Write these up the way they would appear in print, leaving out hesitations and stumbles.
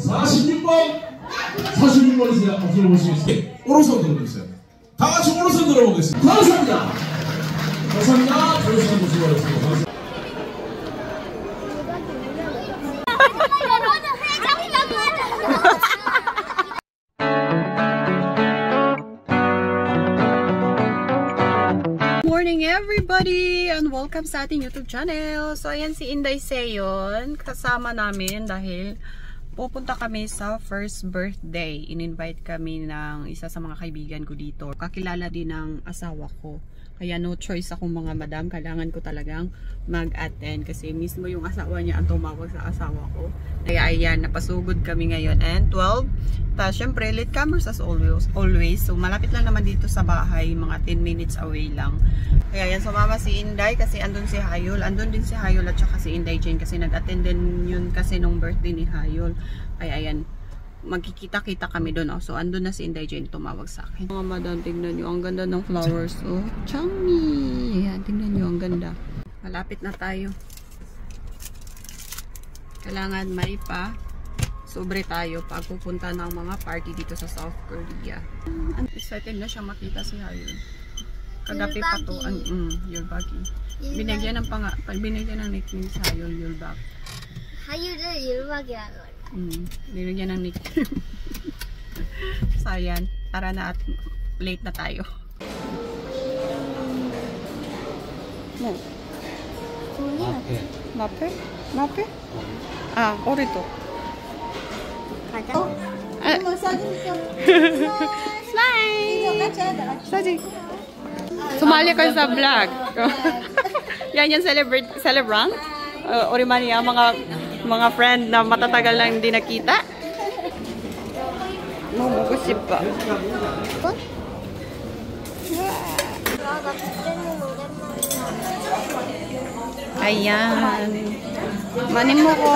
46번 46번이세요. 들어보시겠어요? 오른손 들어보세요. 다 같이 오른손 들어보겠습니다. 감사합니다. 감사합니다. 오른손 모시고 가겠습니다. Morning everybody and welcome sa ating YouTube channel. So ayan si Inday Seyon kasama namin dahil pupunta kami sa first birthday. In-invite kami ng isa sa mga kaibigan ko dito. Kakilala din ng asawa ko. Kaya no choice akong mga madam. Kailangan ko talagang mag-attend kasi mismo yung asawa niya ang tumawag sa asawa ko. Kaya ayan, napasugod kami ngayon. And 12. Tapos syempre, latecomers as always. So malapit lang naman dito sa bahay. Mga 10 minutes away lang. Kaya ayan, sumama si Inday kasi andun si Hayol. Andun din si Hayol at saka si Inday Jane kasi nag-attend din yun kasi nung birthday ni Hayol. Kaya ayan, magkikita-kita kami doon. Oh. So andun na si Inday Jane tumawag sa akin. Mga madam, tignan nyo. Ang ganda ng flowers. Oh, chummy. Ayan, tignan nyo. Ang ganda. Malapit na tayo. Kailangan may pa sobre tayo pag pupunta ng mga party dito sa South Korea. Excited na siya makita si Hayol. Kagabi pa to. Yulbagi. Binigyan ng nickname si Hayol, Yulbag. Hayol은 율박이야. Binigyan ng nickname. So ayan, tara na at late na tayo. No. Mape? Mape? Ah, orito. 가자. Smile! Saji. Sumali ka sa vlog. Yan yung celebrant. Orimani ang mga friend na matatagal lang hindi nakita. Mumugusip pa. Ayan. Manin mo ko.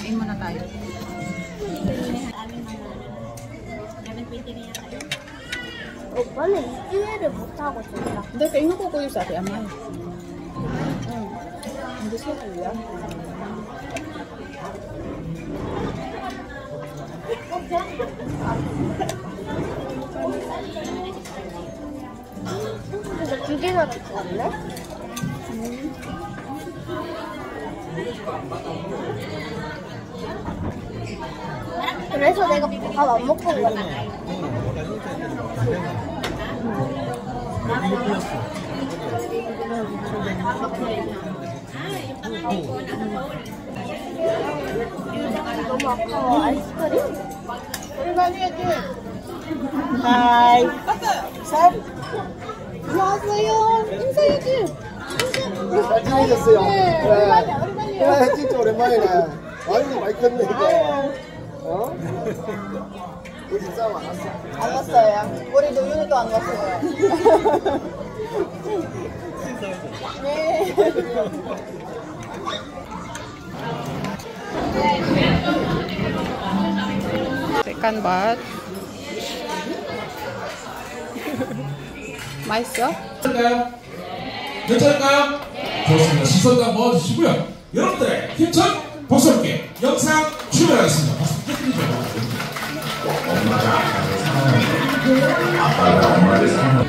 Ayin muna tayo. 오빠는 이해를 못하고 있다. Hindi, kainin ko kuyo sa ate Amay. Hindi siya kuya. 근데 두 개나 먹었네? 그래서 내가 밥 안 먹고 온 거다. 너무 아까워. 아이스크림? 얼마나 Hi! 안녕하세요. 인사해야지. 잘 지내셨어요? 네. 오랜만이에요. 그래, 진짜 오랜만이네. 아이고, 많이 컸네, 이거. 어? 우리 싸움 안 왔어? 안 왔어요. 우리도 윤희도 안 왔어요. 네. Second bat. 맛있어? 괜찮을까요? 괜찮을까요? 좋습니다. 시선도 한번 모아주시고요. 여러분들의 힘찬 박수 함께 영상 출발하겠습니다. 박수 부탁드립니다. 엄마가 아빠를 사랑하는 아빠가 엄마를 사랑하는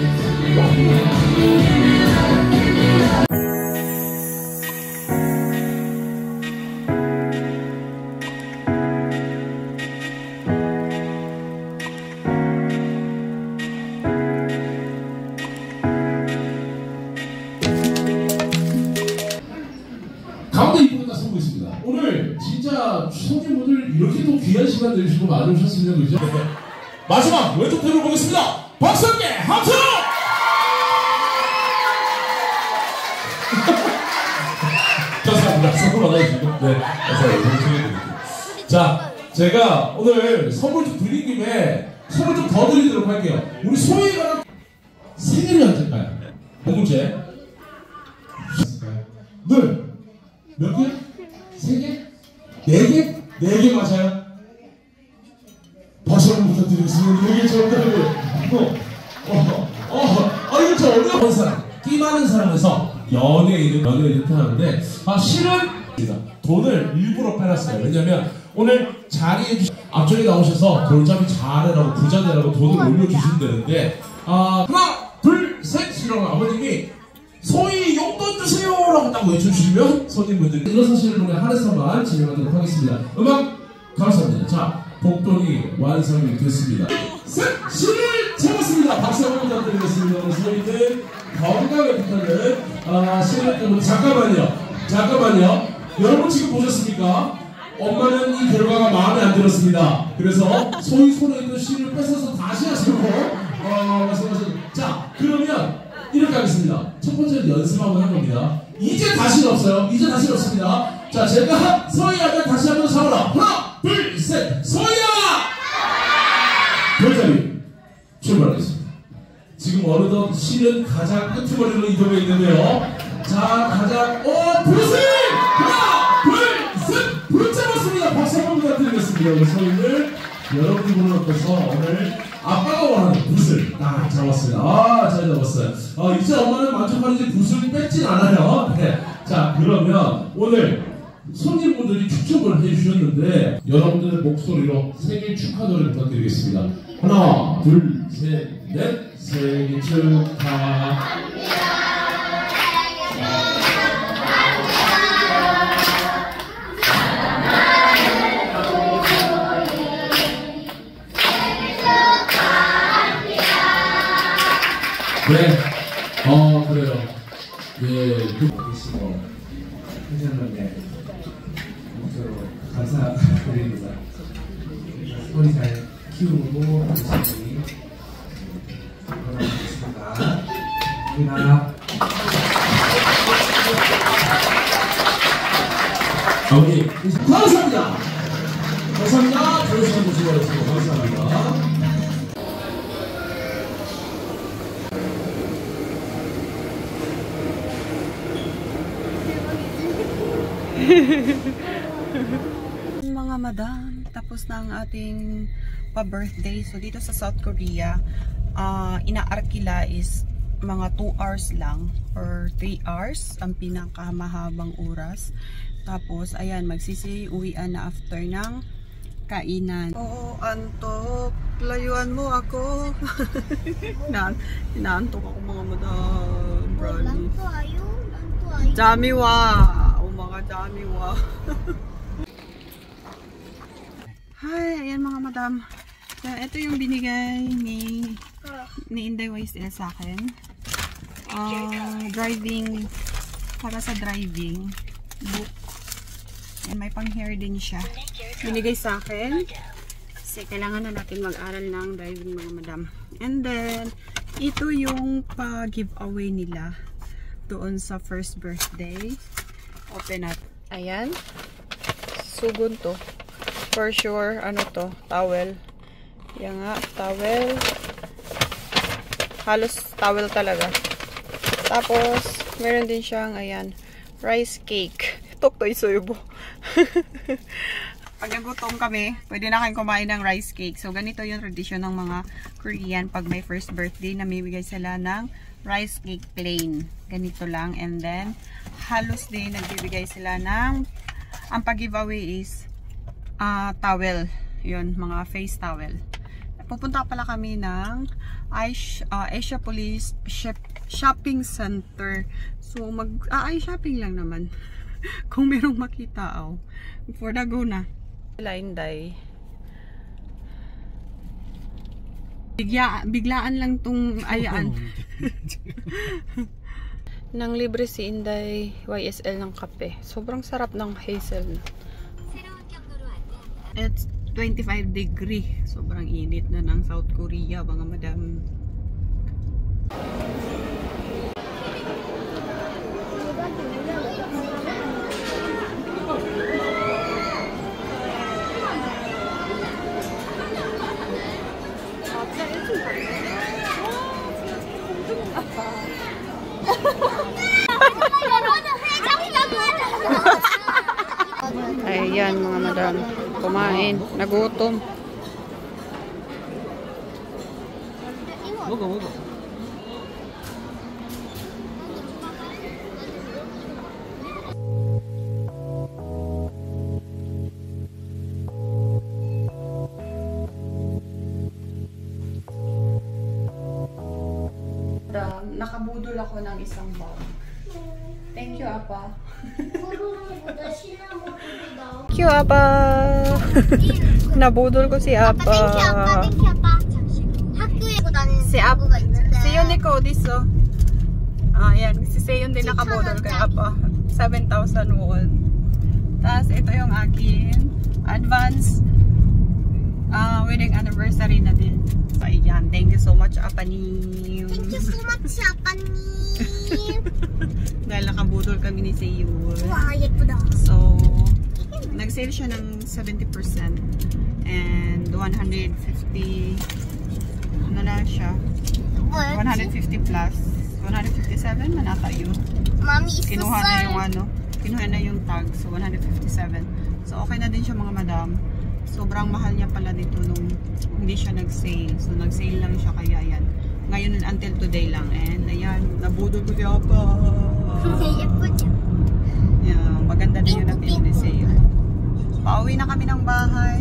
가운데 이분들 다 서고 있습니다. 오늘 진짜 손님분들 이렇게 또 귀한 시간 내주시고 많이 오셨습니다. 그죠? 마지막 왼쪽 테이블 보겠습니다. 박수 함께 하트! 감사합니다. 선물 받아주시고. 네, 감사합니다. 자, 제가 오늘 선물 좀 드린 김에 선물 좀 더 드리도록 할게요. 우리 소희가 생일이 언제일까요? 문제. 늘 몇 개? 3개? 4개? 4개 맞아요? 다시 한번 부탁드리겠습니다. 4개 정답을. 이거 진짜 어려운 사람, 끼 많은 사람에서 연예인을 표현하는데 실은 돈을 일부러 빼놨어요. 왜냐면 오늘 자리에 앞쪽에 나오셔서 돌잡이 잘해라고 부자 되라고 돈을 올려주시면 되는데 하나 둘 셋 이러면 아버님이 소위 용돈 주세요 라고 딱 외쳐주시면 손님분들이 일어서시는 동안 한해서만 진행하도록 하겠습니다. 음악 감사합니다. 자, 복돈이 완성이 됐습니다. 신을 채웠습니다. 박수 한번 부탁드리겠습니다. 오늘 소희는 건강을 부탁하는 신을 때문에 잠깐만요. 여러분 지금 보셨습니까? 엄마는 이 결과가 마음에 안 들었습니다. 그래서 소희 손에 있는 신을 뺏어서 다시 하시고 말씀하셨습니다. 자, 그러면 이렇게 하겠습니다. 첫 번째는 연습 한번 할 겁니다. 이제 다시는 없어요. 이제 다시는 없습니다. 자, 제가 소희하면 다시 한번 잡아라. 하나, 둘, 셋, 소희야! 돌잡이 출발하겠습니다. 지금 어느덧 실은 가장 끄트머리로 이동해 있는데요. 자, 가장 불을! 하나, 둘, 셋! 불 잡았습니다. 박수 한번 부탁드리겠습니다. 우리 소희를 여러분이 보는 앞에서 오늘 아빠가 원하는 붓을 딱 잡았습니다. 잘 잡았어요. 이제 엄마는 만족하는지 붓을 뺏진 않아요. 네. 자, 그러면 오늘 손님분들이 추첨을 해주셨는데 여러분들의 목소리로 생일 축하 노래 부탁드리겠습니다. 하나, 둘, 셋, 넷. 생일 축하합니다. 네, 그래요. 네, 계시고 회장님의 목소리로 감사드립니다. 소리 잘 키우고 열심히 돌아가겠습니다. 감사합니다. 아버님, 감사합니다. 감사합니다. 좋은 시간 보시고 감사합니다. Mga madam, tapos na ang ating pa-birthday. So dito sa South Korea, inaarkila is mga 2 hours lang or 3 hours ang pinakamahabang oras. Tapos ayan, magsisi-uwian na after ng kainan. Oo, antok. Layuan mo ako. Inaantok ako mga madam. Brownie. Jamiwa. Damiwa. Hi, ayan mga madam. So, ito yung binigay ni Inday YSL sa akin. Driving, para sa driving book. And may pang hair din siya. Binigay sa akin. Kasi kailangan na natin mag-aral ng driving mga madam. And then, ito yung pa-giveaway nila doon sa first birthday. Open natin. Ayan. Sugon to. For sure, ano to? Towel. Yan nga, towel. Halos towel talaga. Tapos, meron din siyang, ayan, rice cake. Toktoy soyubo. Pag nagutom kami, pwede na kayong kumain ng rice cake. So, ganito yung tradisyon ng mga Korean pag may first birthday, namimigay sila ng rice cake plain. Ganito lang. And then, halos din nagbibigay sila ng, ang pag-giveaway is towel. Yun, mga face towel. Pupunta pala kami ng Asia Police Shopping Center. So, shopping lang naman. Kung merong makita, for the go na. Inday. Biglaan lang tong ayaan. Nang libre si Inday YSL ng kape. Sobrang sarap ng hazel. It's 25 degree. Sobrang init na ng South Korea, mga madam. Ayan mga madam, kumain, nagutom. nakabudol ako ng isang bag. Thank you, Apa. Thank you, Apa. Nabudol ko si Apa. Thank you, 아빠. 학교에 다니는 Si Apa. 친구가 있는데. Si Unico, diso. Ayan. Si Seyon din nakabudol kay Apa. 7,000 won. Tapos, ito yung akin. Advance wedding anniversary na din. So, ayan. Thank you so much, Apanim. Thank you so much, 아빠님. Dahil nakabudol kami ni Seyon. 와, 예쁘다. So, nag-sale siya ng 70% and 150 ano na siya? 150 plus 157 manata yun. Mami, Kinuha na yung ano, kinuha na yung tag, so 157. So okay na din siya mga madam. Sobrang mahal niya pala dito nung hindi siya nag-sale. So nag-sale lang siya kaya yan. Ngayon until today lang and ayan, nabudol ko siya pa. 예쁘죠? Yeah, maganda din yung natin ni Seo. Pauwi na kami ng bahay.